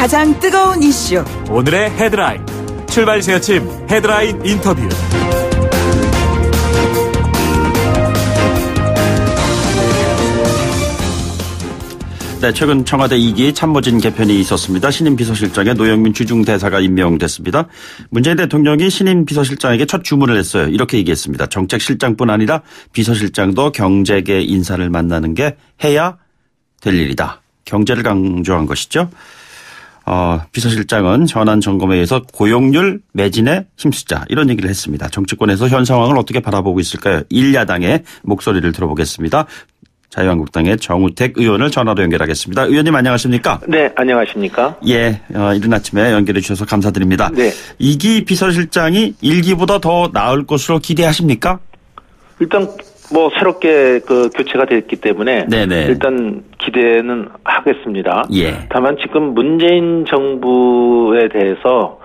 가장 뜨거운 이슈 오늘의 헤드라인 출발 새아침 헤드라인 인터뷰. 네, 최근 청와대 2기 참모진 개편이 있었습니다. 신임 비서실장에 노영민 주중대사가 임명됐습니다. 문재인 대통령이 신임 비서실장에게 첫 주문을 했어요. 이렇게 얘기했습니다. 정책실장뿐 아니라 비서실장도 경제계 인사를 만나는 게 해야 될 일이다. 경제를 강조한 것이죠. 비서실장은 현안 점검에 의해서 고용률 매진에 힘쓰자 이런 얘기를 했습니다. 정치권에서 현 상황을 어떻게 바라보고 있을까요? 1야당의 목소리를 들어보겠습니다. 자유한국당의 정우택 의원을 전화로 연결하겠습니다. 의원님 안녕하십니까? 네, 안녕하십니까? 예, 이른 아침에 연결해 주셔서 감사드립니다. 네. 2기 비서실장이 1기보다 더 나을 것으로 기대하십니까? 일단 새롭게 교체가 됐기 때문에 네네. 일단 기대는 하겠습니다. 예. 다만 지금 문재인 정부에 대해서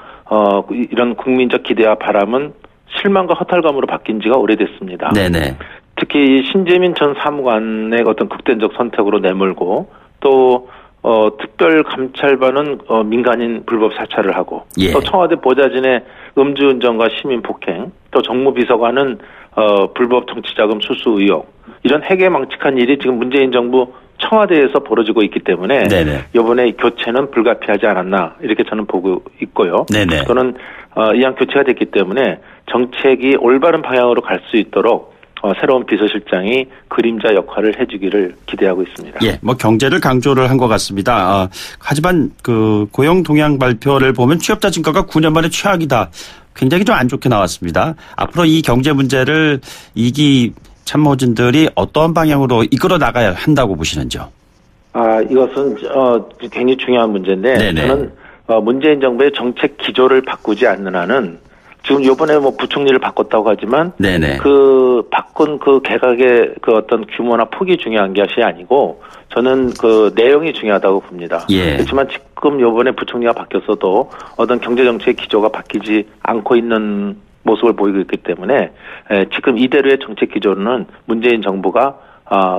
이런 국민적 기대와 바람은 실망과 허탈감으로 바뀐 지가 오래됐습니다. 네네. 특히 신재민 전 사무관의 어떤 극단적 선택으로 내몰고 또 특별감찰반은 민간인 불법 사찰을 하고 예. 또 청와대 보좌진의 음주운전과 시민폭행 또 정무비서관은 불법 정치자금 수수 의혹 이런 해괴망측한 일이 지금 문재인 정부 청와대에서 벌어지고 있기 때문에 네네. 이번에 교체는 불가피하지 않았나 이렇게 저는 보고 있고요. 네네. 또는 이왕 교체가 됐기 때문에 정책이 올바른 방향으로 갈 수 있도록 새로운 비서실장이 그림자 역할을 해주기를 기대하고 있습니다. 예, 경제를 강조를 한 것 같습니다. 하지만 고용 동향 발표를 보면 취업자 증가가 9년 만에 최악이다. 굉장히 좀 안 좋게 나왔습니다. 앞으로 이 경제 문제를 2기 참모진들이 어떤 방향으로 이끌어 나가야 한다고 보시는지요? 이것은 굉장히 중요한 문제인데 네네. 저는 문재인 정부의 정책 기조를 바꾸지 않는 한은 지금 요번에 부총리를 바꿨다고 하지만 네네. 바꾼 개각의 어떤 규모나 폭이 중요한 것이 아니고 저는 내용이 중요하다고 봅니다. 예. 그렇지만 지금 요번에 부총리가 바뀌었어도 어떤 경제 정책의 기조가 바뀌지 않고 있는 모습을 보이고 있기 때문에 지금 이대로의 정책 기조는 문재인 정부가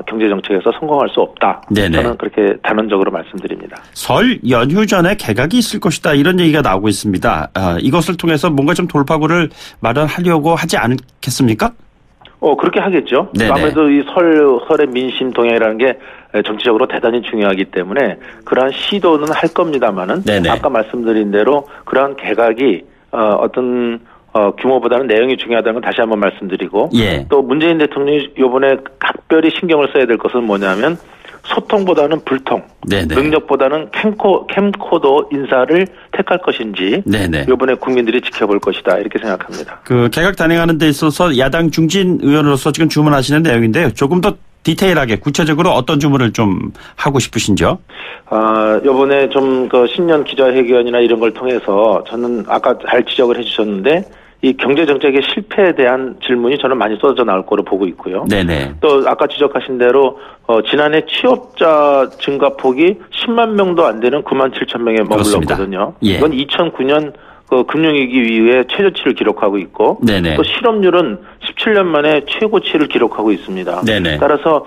경제 정책에서 성공할 수 없다. 네네. 저는 그렇게 단언적으로 말씀드립니다. 설 연휴 전에 개각이 있을 것이다 이런 얘기가 나오고 있습니다. 이것을 통해서 뭔가 좀 돌파구를 마련하려고 하지 않겠습니까? 그렇게 하겠죠. 네네. 아무래도 이 설의 민심 동향이라는 게 정치적으로 대단히 중요하기 때문에 그러한 시도는 할 겁니다만은 네네. 아까 말씀드린 대로 그러한 개각이 어떤 규모보다는 내용이 중요하다는 건 다시 한번 말씀드리고 예. 또 문재인 대통령이 이번에 각별히 신경을 써야 될 것은 뭐냐면 소통보다는 불통, 네네. 능력보다는 캠코더 인사를 택할 것인지 네네. 이번에 국민들이 지켜볼 것이다 이렇게 생각합니다. 개각 단행하는 데 있어서 야당 중진 의원으로서 지금 주문하시는 내용인데요. 조금 더 디테일하게 구체적으로 어떤 주문을 좀 하고 싶으신지요? 이번에 좀 신년 기자회견이나 이런 걸 통해서 저는 아까 잘 지적을 해주셨는데 이 경제정책의 실패에 대한 질문이 저는 많이 쏟아져 나올 거로 보고 있고요. 네네. 또 아까 지적하신 대로 지난해 취업자 증가폭이 10만 명도 안 되는 9만 7천 명에 머물렀거든요. 예. 이건 2009년 금융위기 이후에 최저치를 기록하고 있고 네네. 또 실업률은 17년 만에 최고치를 기록하고 있습니다. 네네. 따라서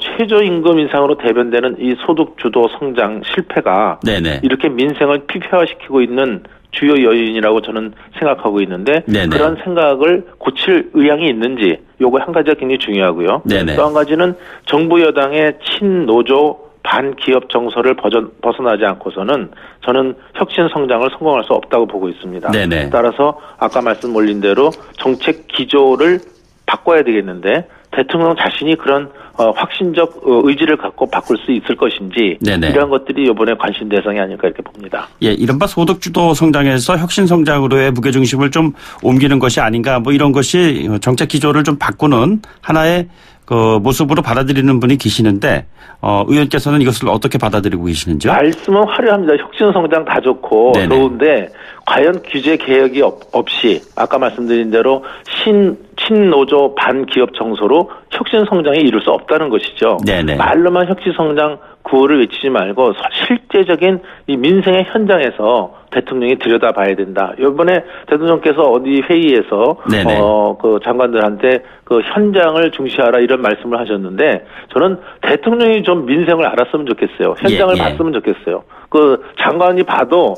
최저임금 인상으로 대변되는 이 소득주도 성장 실패가 네네. 이렇게 민생을 피폐화시키고 있는 주요 요인이라고 저는 생각하고 있는데 네네. 그런 생각을 고칠 의향이 있는지 요거 한 가지가 굉장히 중요하고요. 네네. 또 한 가지는 정부 여당의 친노조 반기업 정서를 벗어나지 않고서는 저는 혁신 성장을 성공할 수 없다고 보고 있습니다. 네네. 따라서 아까 말씀 올린 대로 정책 기조를 바꿔야 되겠는데 대통령 자신이 그런 확신적 의지를 갖고 바꿀 수 있을 것인지 네네. 이러한 것들이 이번에 관심 대상이 아닐까 이렇게 봅니다. 예, 이른바 소득주도 성장에서 혁신 성장으로의 무게중심을 좀 옮기는 것이 아닌가 이런 것이 정책 기조를 좀 바꾸는 하나의 모습으로 받아들이는 분이 계시는데 의원께서는 이것을 어떻게 받아들이고 계시는지요? 말씀은 화려합니다. 혁신 성장 다 좋고 좋은데 과연 규제 개혁이 없이 아까 말씀드린 대로 친노조 반기업 정서로 혁신 성장에 이룰 수 없다는 것이죠. 네네. 말로만 혁신 성장 구호를 외치지 말고 실제적인 이 민생의 현장에서 대통령이 들여다봐야 된다. 이번에 대통령께서 어디 회의에서 그 장관들한테 그 현장을 중시하라 이런 말씀을 하셨는데 저는 대통령이 좀 민생을 알았으면 좋겠어요. 현장을 봤으면 좋겠어요. 그 장관이 봐도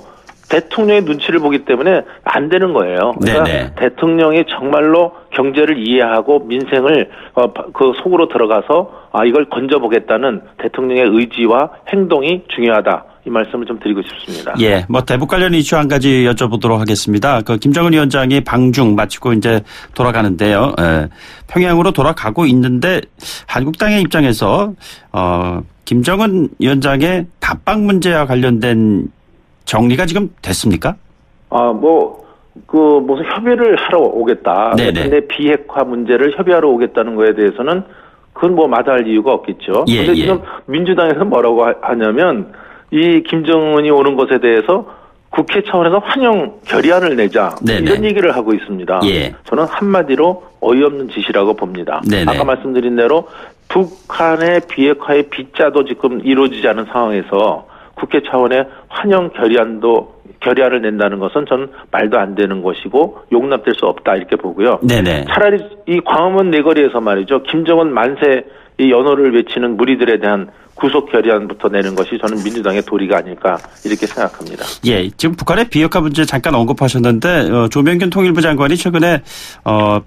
대통령의 눈치를 보기 때문에 안 되는 거예요. 그러니까 대통령이 정말로 경제를 이해하고 민생을 그 속으로 들어가서 이걸 건져보겠다는 대통령의 의지와 행동이 중요하다. 이 말씀을 좀 드리고 싶습니다. 예, 뭐 대북 관련 이슈 한 가지 여쭤보도록 하겠습니다. 그 김정은 위원장이 방중 마치고 이제 돌아가는데요. 평양으로 돌아가고 있는데 한국당의 입장에서 김정은 위원장의 답방 문제와 관련된 정리가 지금 됐습니까? 무슨 협의를 하러 오겠다. 근데 비핵화 문제를 협의하러 오겠다는 거에 대해서는 그건 뭐 마다할 이유가 없겠죠. 그런데 지금 민주당에서 뭐라고 하냐면 이 김정은이 오는 것에 대해서 국회 차원에서 환영 결의안을 내자 이런 얘기를 하고 있습니다. 저는 한마디로 어이없는 짓이라고 봅니다. 아까 말씀드린 대로 북한의 비핵화의 빗자도 지금 이루어지지 않은 상황에서 국회 차원의 환영 결의안을 낸다는 것은 저는 말도 안 되는 것이고 용납될 수 없다 이렇게 보고요. 차라리 이 광화문 내거리에서 말이죠. 김정은 만세 이 연호를 외치는 무리들에 대한 구속 결의안부터 내는 것이 저는 민주당의 도리가 아닐까 이렇게 생각합니다. 예, 지금 북한의 비핵화 문제 잠깐 언급하셨는데 조명균 통일부 장관이 최근에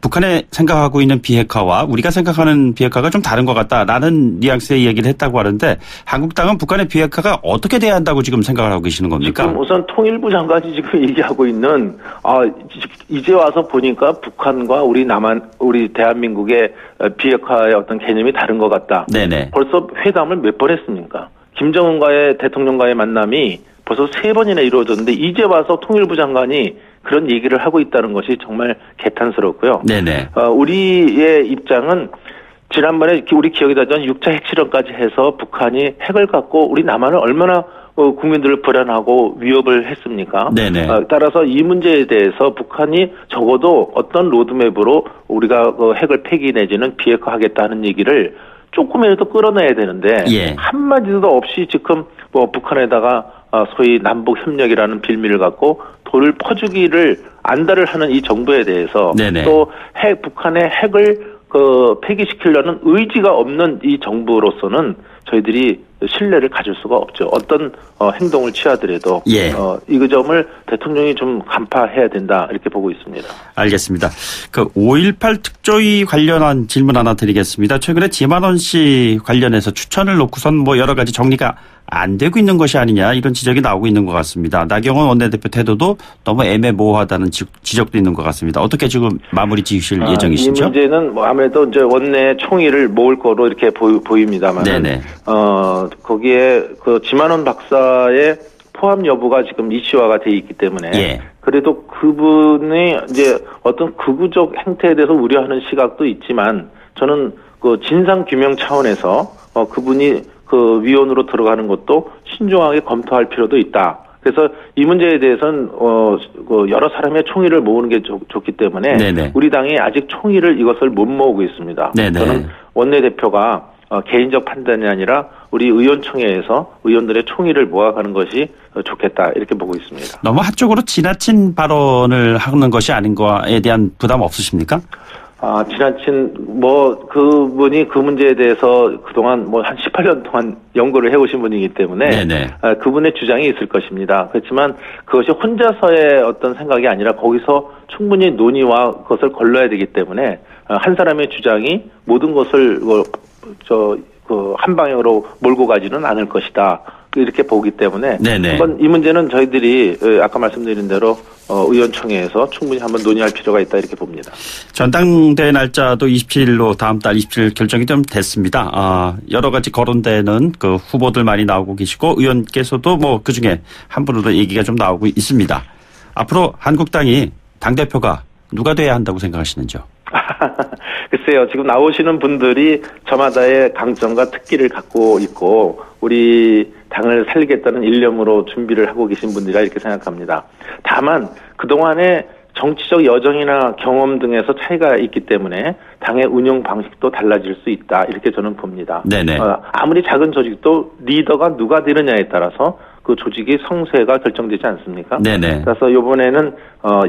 북한에 생각하고 있는 비핵화와 우리가 생각하는 비핵화가 좀 다른 것 같다라는 뉘앙스의 얘기를 했다고 하는데 한국당은 북한의 비핵화가 어떻게 돼야 한다고 지금 생각을 하고 계시는 겁니까? 지금 우선 통일부 장관이 지금 얘기하고 있는 이제 와서 보니까 북한과 우리 대한민국의 비핵화의 어떤 개념이 다른 것 같다. 벌써 회담을 몇 번 했습니까? 김정은과의 대통령과의 만남이 벌써 3번이나 이루어졌는데 이제 와서 통일부 장관이 그런 얘기를 하고 있다는 것이 정말 개탄스럽고요. 우리의 입장은 지난번에 우리 기억이 나죠. 6차 핵실험까지 해서 북한이 핵을 갖고 우리 남한을 얼마나 국민들을 불안하고 위협을 했습니까? 따라서 이 문제에 대해서 북한이 적어도 어떤 로드맵으로 우리가 핵을 폐기 내지는 비핵화하겠다는 얘기를 조금이라도 끌어내야 되는데 한마디도 없이 지금 뭐 북한에다가 소위 남북 협력이라는 빌미를 갖고 돌을 퍼주기를 안달을 하는 이 정부에 대해서 또 북한의 핵을 폐기시키려는 의지가 없는 이 정부로서는 저희들이 신뢰를 가질 수가 없죠. 어떤 행동을 취하더라도 이 점을 대통령이 좀 간파해야 된다 이렇게 보고 있습니다. 알겠습니다. 그 5.18 특조위 관련한 질문 하나 드리겠습니다. 최근에 지만원 씨 관련해서 추천을 놓고선 뭐 여러 가지 정리가 안 되고 있는 것이 아니냐 이런 지적이 나오고 있는 것 같습니다. 나경원 원내대표 태도도 너무 애매모호하다는 지적도 있는 것 같습니다. 어떻게 지금 마무리 지으실 예정이시죠? 이 문제는 뭐 아무래도 이제 원내 총의를 모을 거로 이렇게 보입니다만, 거기에 그 지만원 박사의 포함 여부가 지금 이슈화가 돼 있기 때문에 그래도 그분의 이제 어떤 극우적 행태에 대해서 우려하는 시각도 있지만 저는 그 진상 규명 차원에서 그분이 그 위원으로 들어가는 것도 신중하게 검토할 필요도 있다. 그래서 이 문제에 대해서는 여러 사람의 총의를 모으는 게 좋기 때문에 우리 당이 아직 총의를 이것을 못 모으고 있습니다. 저는 원내대표가 개인적 판단이 아니라 우리 의원총회에서 의원들의 총의를 모아가는 것이 좋겠다 이렇게 보고 있습니다. 너무 한쪽으로 지나친 발언을 하는 것이 아닌가에 대한 부담 없으십니까? 지나친, 그분이 그 문제에 대해서 그동안 한 18년 동안 연구를 해오신 분이기 때문에, 그분의 주장이 있을 것입니다. 그렇지만 그것이 혼자서의 어떤 생각이 아니라 거기서 충분히 논의와 그것을 걸러야 되기 때문에, 한 사람의 주장이 모든 것을, 한 방향으로 몰고 가지는 않을 것이다. 이렇게 보기 때문에 한번 이 문제는 저희들이 아까 말씀드린 대로 의원총회에서 충분히 한번 논의할 필요가 있다 이렇게 봅니다. 전당대회 날짜도 27일로 다음 달 27일 결정이 좀 됐습니다. 여러 가지 거론되는 그 후보들 많이 나오고 계시고 의원께서도 뭐 그중에 한 분으로 얘기가 좀 나오고 있습니다. 앞으로 한국당이 당대표가 누가 돼야 한다고 생각하시는지요? 글쎄요. 지금 나오시는 분들이 저마다의 강점과 특기를 갖고 있고 우리 당을 살리겠다는 일념으로 준비를 하고 계신 분들이라 이렇게 생각합니다. 다만 그동안에 정치적 여정이나 경험 등에서 차이가 있기 때문에 당의 운영 방식도 달라질 수 있다. 이렇게 저는 봅니다. 네네. 아무리 작은 조직도 리더가 누가 되느냐에 따라서 그 조직의 성쇠가 결정되지 않습니까? 네네. 그래서 이번에는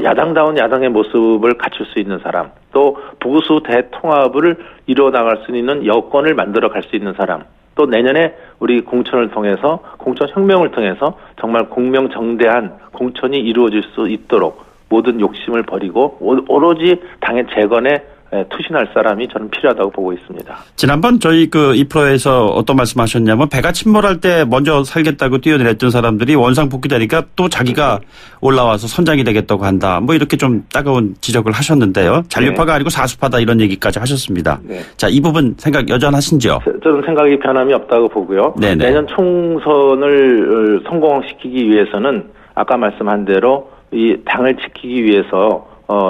야당다운 야당의 모습을 갖출 수 있는 사람, 또 보수 대통합을 이뤄나갈 수 있는 여건을 만들어 갈 수 있는 사람, 또 내년에 우리 공천을 통해서 공천혁명을 통해서 정말 공명정대한 공천이 이루어질 수 있도록 모든 욕심을 버리고 오로지 당의 재건에 투신할 사람이 저는 필요하다고 보고 있습니다. 지난번 저희 이 프로에서 어떤 말씀하셨냐면 배가 침몰할 때 먼저 살겠다고 뛰어내렸던 사람들이 원상복귀되니까 또 자기가 올라와서 선장이 되겠다고 한다. 뭐 이렇게 좀 따가운 지적을 하셨는데요. 잔류파가 아니고 사수파다 이런 얘기까지 하셨습니다. 네. 자, 이 부분 생각 여전하신지요? 저는 생각이 변함이 없다고 보고요. 네네. 내년 총선을 성공시키기 위해서는 아까 말씀한 대로 이 당을 지키기 위해서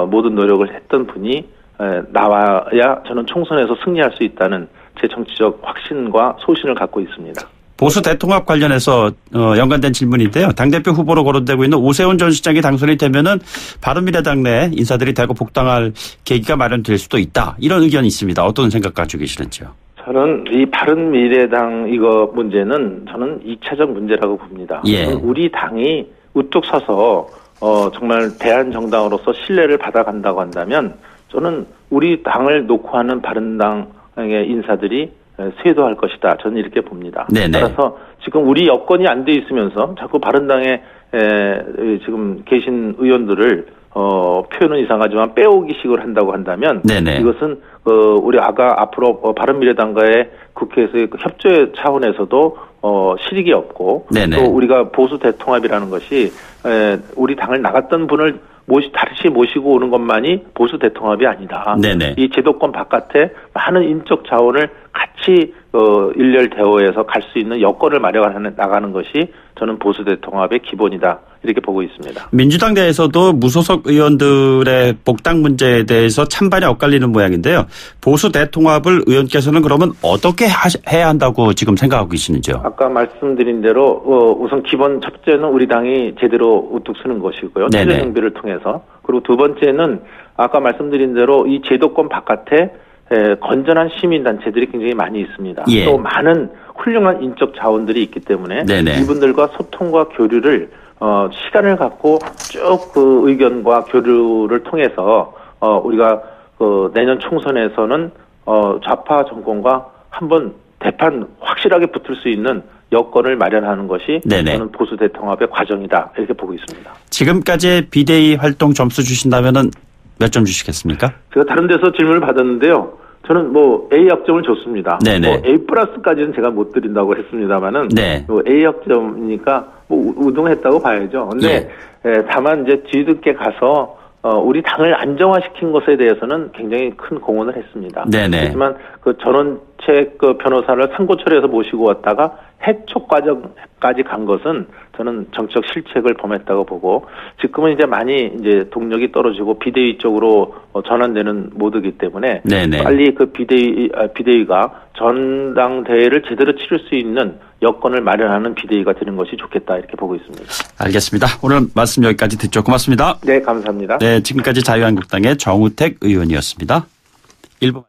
모든 노력을 했던 분이 나와야 저는 총선에서 승리할 수 있다는 제 정치적 확신과 소신을 갖고 있습니다. 보수 대통합 관련해서 연관된 질문인데요. 당대표 후보로 거론되고 있는 오세훈 전 시장이 당선이 되면은 바른미래당 내 인사들이 대거 복당할 계기가 마련될 수도 있다. 이런 의견이 있습니다. 어떤 생각 가지고 계시는지요? 저는 이 바른미래당 이거 문제는 저는 2차적 문제라고 봅니다. 예. 우리 당이 우뚝 서서 정말 대한정당으로서 신뢰를 받아간다고 한다면 저는 우리 당을 놓고 하는 바른당의 인사들이 쇄도할 것이다. 저는 이렇게 봅니다. 네네. 따라서 지금 우리 여건이 안 돼 있으면서 자꾸 바른당에 지금 계신 의원들을 표현은 이상하지만 빼오기식을 한다고 한다면 네네. 이것은 우리 앞으로 바른미래당과의 국회에서의 협조 차원에서도 실익이 없고 네네. 또 우리가 보수 대통합이라는 것이 우리 당을 나갔던 분을 다시 모시고 오는 것만이 보수 대통합이 아니다. 네네. 이 제도권 바깥에 많은 인적 자원을 같이 일렬 대오해서 갈 수 있는 여건을 마련해 나가는 것이 저는 보수 대통합의 기본이다. 이렇게 보고 있습니다. 민주당 내에서도 무소속 의원들의 복당 문제에 대해서 찬반이 엇갈리는 모양인데요. 보수 대통합을 의원께서는 그러면 어떻게 해야 한다고 지금 생각하고 계시는지요? 아까 말씀드린 대로 우선 기본 첫째는 우리 당이 제대로 우뚝 서는 것이고요. 체제 정비를 통해서. 그리고 두 번째는 아까 말씀드린 대로 이 제도권 바깥에 건전한 시민단체들이 굉장히 많이 있습니다. 예. 또 많은 훌륭한 인적 자원들이 있기 때문에 네네. 이분들과 소통과 교류를 시간을 갖고 쭉 그 의견과 교류를 통해서 우리가 내년 총선에서는 좌파 정권과 한번 대판 확실하게 붙을 수 있는 여건을 마련하는 것이 네네. 저는 보수 대통합의 과정이다 이렇게 보고 있습니다. 지금까지의 비대위 활동 점수 주신다면은 몇 점 주시겠습니까? 제가 다른 데서 질문을 받았는데요. 저는 A 학점을 줬습니다. 네네. A 플러스까지는 제가 못 드린다고 했습니다만은 네. A 학점이니까 우등했다고 봐야죠. 근데 다만 이제 뒤늦게 가서 우리 당을 안정화시킨 것에 대해서는 굉장히 큰 공헌을 했습니다. 네네. 하지만 그 전원책 변호사를 상고처리해서 모시고 왔다가 해촉 과정까지 간 것은 저는 정치적 실책을 범했다고 보고 지금은 이제 많이 이제 동력이 떨어지고 비대위 쪽으로 전환되는 모드이기 때문에 네네. 빨리 그 비대위가 전당대회를 제대로 치를 수 있는 여건을 마련하는 비대위가 되는 것이 좋겠다 이렇게 보고 있습니다. 알겠습니다. 오늘 말씀 여기까지 듣죠. 고맙습니다. 네, 감사합니다. 네, 지금까지 자유한국당의 정우택 의원이었습니다. 1부